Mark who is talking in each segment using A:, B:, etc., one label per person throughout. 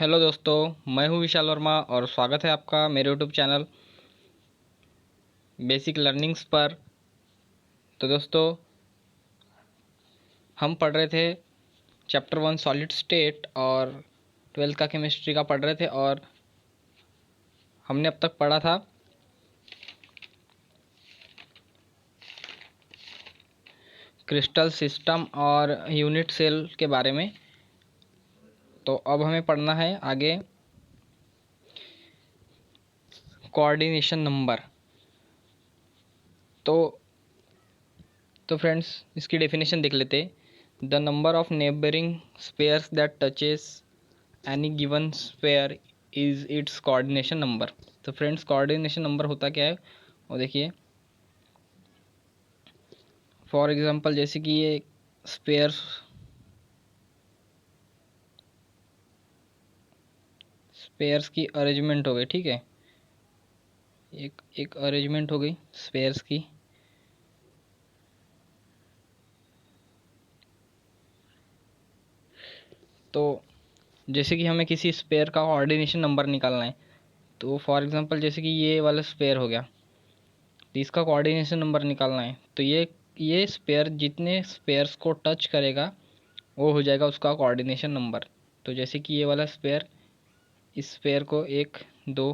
A: Hello दोस्तों, मैं हूं विशाल वर्मा और स्वागत है आपका मेरे यूट्यूब चैनल बेसिक लर्निंग्स पर। तो दोस्तों, हम पढ़ रहे थे चैप्टर 1 सॉलिड स्टेट और 12th का केमिस्ट्री का पढ़ रहे थे और हमने अब तक पढ़ा था क्रिस्टल सिस्टम और यूनिट सेल के बारे में। तो अब हमें पढ़ना है आगे कोऑर्डिनेशन नंबर। तो फ्रेंड्स, इसकी डेफिनेशन देख लेते। The number of neighbouring spheres that touches any given sphere is its coordination number. तो फ्रेंड्स, कोऑर्डिनेशन नंबर होता क्या है वो देखिए। फॉर एग्जांपल, जैसे कि ये स्पेयर्स की अरेंजमेंट हो गई, ठीक है। एक अरेंजमेंट हो गई स्पेयर्स की। तो जैसे कि हमें किसी स्पेयर का कोऑर्डिनेशन नंबर निकालना है, तो फॉर एग्जांपल जैसे कि ये वाला स्पेयर हो गया, तो इसका कोऑर्डिनेशन नंबर निकालना है। तो ये स्पेयर जितने स्पेयर्स को टच करेगा वो हो जाएगा उसका कोऑर्डिनेशन नंबर। तो जैसे कि ये वाला स्पेयर, इस स्पेयर को 1 2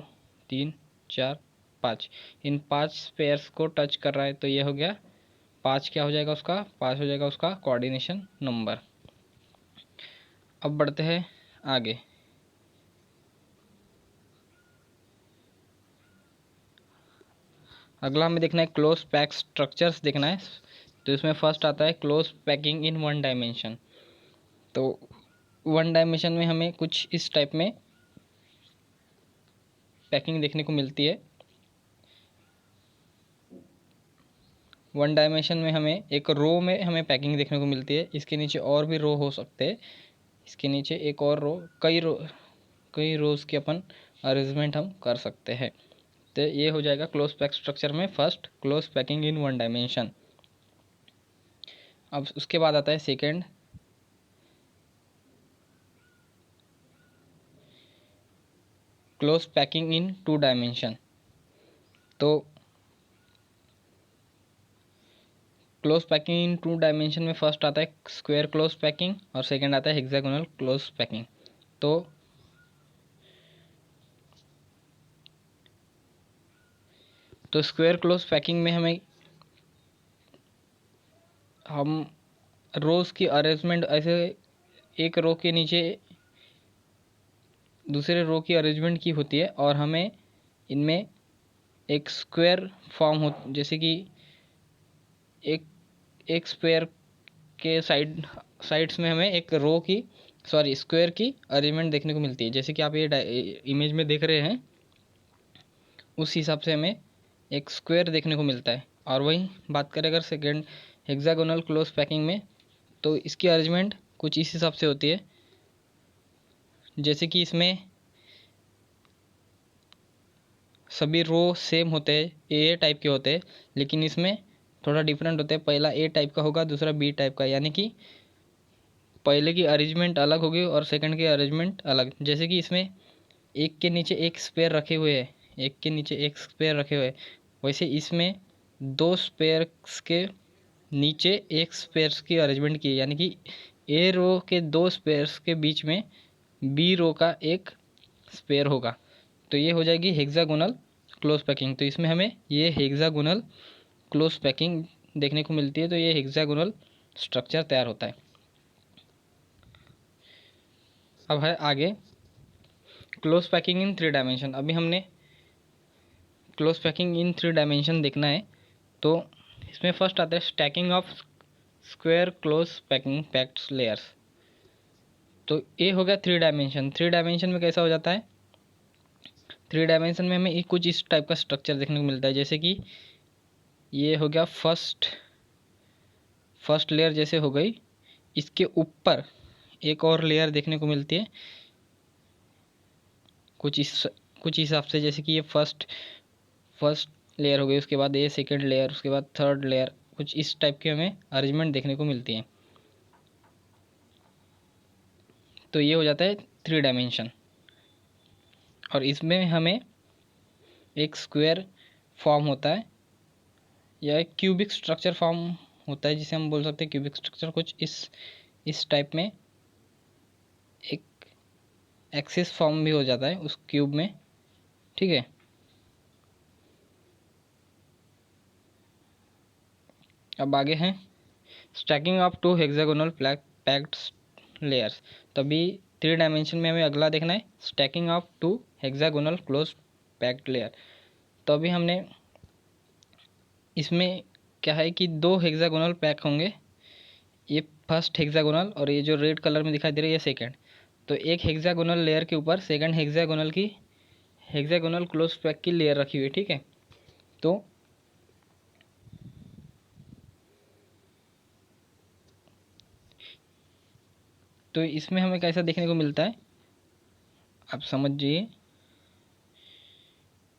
A: 3 4 5, इन 5 स्पेयर्स को टच कर रहा है, तो ये हो गया 5। क्या हो जाएगा उसका? 5 हो जाएगा उसका कोऑर्डिनेशन नंबर। अब बढ़ते हैं आगे। अगला हमें देखना है क्लोज पैक स्ट्रक्चर्स देखना है। तो इसमें फर्स्ट आता है close packing in one dimension. तो वन डायमेंशन में हमें कुछ इस टाइप में पैकिंग देखने को मिलती है। वन डायमेंशन में हमें एक रो में हमें पैकिंग देखने को मिलती है। इसके नीचे और भी रो हो सकते हैं, इसके नीचे एक और रो, कई रोज के अपन अरेंजमेंट हम कर सकते हैं। तो ये हो जाएगा क्लोज पैक स्ट्रक्चर में first close packing in one dimension. अब उसके बाद आता है second close packing in two dimension. तो close packing in two dimension में फर्स्ट आता है स्क्वायर क्लोज पैकिंग और सेकंड आता है हेक्सागोनल क्लोज पैकिंग। तो स्क्वायर क्लोज पैकिंग में हम रोज की अरेंजमेंट ऐसे एक रो के नीचे दूसरे रो की अरेंजमेंट की होती है और हमें इनमें एक स्क्वायर फॉर्म हो, जैसे कि एक एक स्क्वायर के साइड्स में हमें एक रो की स्क्वायर की अरेंजमेंट देखने को मिलती है। जैसे कि आप ये इमेज में देख रहे हैं, उस हिसाब से हमें एक स्क्वायर देखने को मिलता है। और वही बात करें अगर सेकेंड हेक्सागोनल क्लोज पैकिंग में, तो इसकी अरेंजमेंट कुछ इस हिसाब से होती है। जैसे कि इसमें सभी रो सेम होते हैं, ए टाइप के होते हैं, लेकिन इसमें थोड़ा डिफरेंट होते हैं। पहला ए टाइप का होगा, दूसरा बी टाइप का, यानी कि पहले की अरेंजमेंट अलग होगी और सेकंड की अरेंजमेंट अलग। जैसे कि इसमें एक के नीचे एक स्पेयर रखे हुए हैं, एक के नीचे एक स्पेयर रखे हुए हैं, वैसे इसमें दो स्पेयर्स के नीचे एक स्पेयर्स की अरेंजमेंट की है, यानी कि ए रो के दो स्पेयर्स के बीच में बी रो का एक स्पेयर होगा। तो ये हो जाएगी हेक्सागोनल क्लोज पैकिंग। तो इसमें हमें ये हेक्सागोनल क्लोज पैकिंग देखने को मिलती है। तो ये हेक्सागोनल स्ट्रक्चर तैयार होता है। अब है आगे क्लोज पैकिंग इन 3 डायमेंशन। अभी हमने क्लोज पैकिंग इन 3 डायमेंशन देखना है। तो इसमें फर्स्ट आता है stacking of square close packing packed layers. तो ये हो गया 3 डायमेंशन। 3 डायमेंशन में कैसा हो जाता है, 3 डायमेंशन में हमें कुछ इस टाइप का स्ट्रक्चर देखने को मिलता है। जैसे कि ये हो गया फर्स्ट लेयर जैसे हो गई, इसके ऊपर एक और लेयर देखने को मिलती है कुछ हिसाब से। जैसे कि ये फर्स्ट लेयर हो गई, उसके बाद ये सेकंड लेयर, उसके बाद थर्ड लेयर, कुछ इस टाइप की हमें अरेंजमेंट देखने को मिलती है। तो ये हो जाता है 3 डायमेंशन। और इसमें हमें एक स्क्वायर फॉर्म होता है या एक क्यूबिक स्ट्रक्चर फॉर्म होता है, जिसे हम बोल सकते हैं क्यूबिक स्ट्रक्चर। कुछ इस टाइप में एक एक्सिस फॉर्म भी हो जाता है उस क्यूब में, ठीक है। अब आगे हैं stacking of two hexagonal packed layers. तो अभी 3 डायमेंशन में हमें अगला देखना है stacking of two hexagonal close packed layer. तो अभी हमने इसमें क्या है कि 2 हेक्सागोनल पैक होंगे, ये फर्स्ट हेक्सागोनल और ये जो रेड कलर में दिखाई दे रही है ये सेकेंड। तो एक हेक्सागोनल लेयर के ऊपर सेकेंड हेक्सागोनल क्लोज पैक की लेयर रखी हुई है, ठीक है। तो इसमें हमें कैसा देखने को मिलता है, आप समझिए।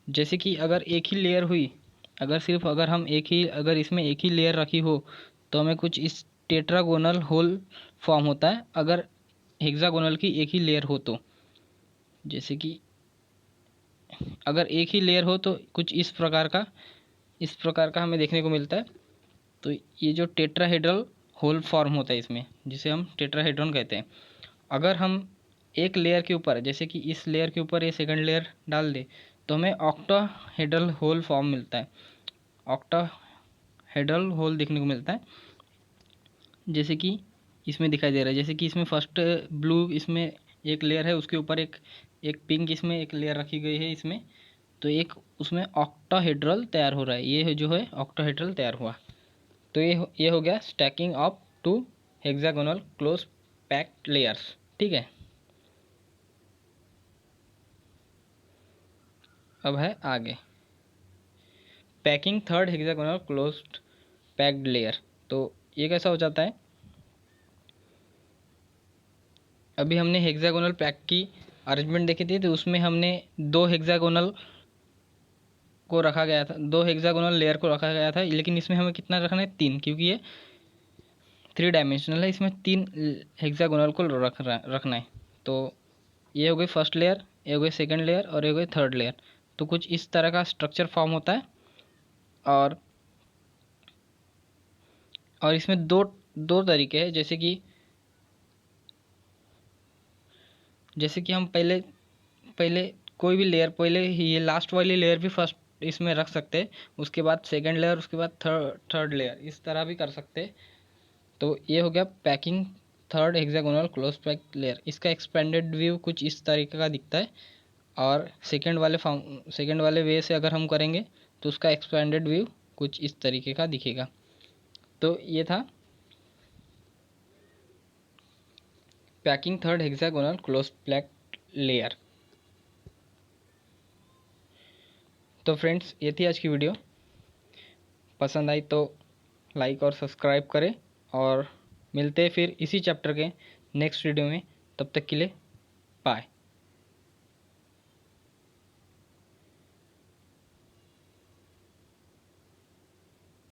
A: जैसे कि अगर एक ही लेयर हुई, अगर हम अगर इसमें एक ही लेयर रखी हो तो हमें कुछ इस टेट्रागोनल होल फॉर्म होता है, अगर हेक्सागोनल की एक ही लेयर हो तो। जैसे कि अगर एक ही लेयर हो तो कुछ इस प्रकार का हमें देखने को मिलता है। तो ये जो टेट्राहेड्रल होल फॉर्म होता है इसमें, जिसे हम टेट्राहेड्रॉन कहते हैं। अगर हम एक लेयर के ऊपर, जैसे कि इस लेयर के ऊपर ये सेकंड लेयर डाल दे तो हमें ऑक्टाहेड्रल होल फॉर्म मिलता है, ऑक्टाहेड्रल होल देखने को मिलता है। जैसे कि इसमें दिखाई दे रहा है, जैसे कि इसमें फर्स्ट ब्लू इसमें एक लेयर है, उसके ऊपर एक पिंक इसमें एक लेयर रखी गई है इसमें। तो एक उसमें ऑक्टाहेड्रल तैयार हो रहा है, ये जो है ऑक्टाहेड्रल तैयार हुआ। तो ये हो गया stacking of two hexagonal close packed layers, ठीक है। अब है आगे packing third hexagonal closed packed layer. तो ये कैसा हो जाता है, अभी हमने हेक्सागोनल पैक की अरेंजमेंट देखी थी, तो उसमें हमने 2 हेक्सागोनल को रखा गया था, 2 हेक्सागोनल लेयर को रखा गया था। लेकिन इसमें हमें कितना रखना है, 3, क्योंकि ये 3 डायमेंशनल है, इसमें 3 हेक्सागोनल को रखना है। तो ये हो गई फर्स्ट लेयर, ये हो गई सेकंड लेयर और ये हो गई थर्ड लेयर। तो कुछ इस तरह का स्ट्रक्चर फॉर्म होता है। और इसमें दो तरीके हैं, जैसे कि हम पहले पहले कोई भी लेयर, पहले ये लास्ट वाली लेयर भी फर्स्ट इसमें रख सकते हैं, उसके बाद सेकंड लेयर, उसके बाद थर्ड लेयर, इस तरह भी कर सकते हैं। तो ये हो गया packing third hexagonal close pack layer. इसका एक्सपेंडेड व्यू कुछ इस तरीके का दिखता है। और सेकंड वाले वे से अगर हम करेंगे तो उसका एक्सपेंडेड व्यू कुछ इस तरीके का दिखेगा। तो ये था packing third hexagonal close pack layer. तो फ्रेंड्स, ये थी आज की वीडियो। पसंद आई तो लाइक और सब्सक्राइब करें, और मिलते हैं फिर इसी चैप्टर के नेक्स्ट वीडियो में। तब तक के लिए बाय।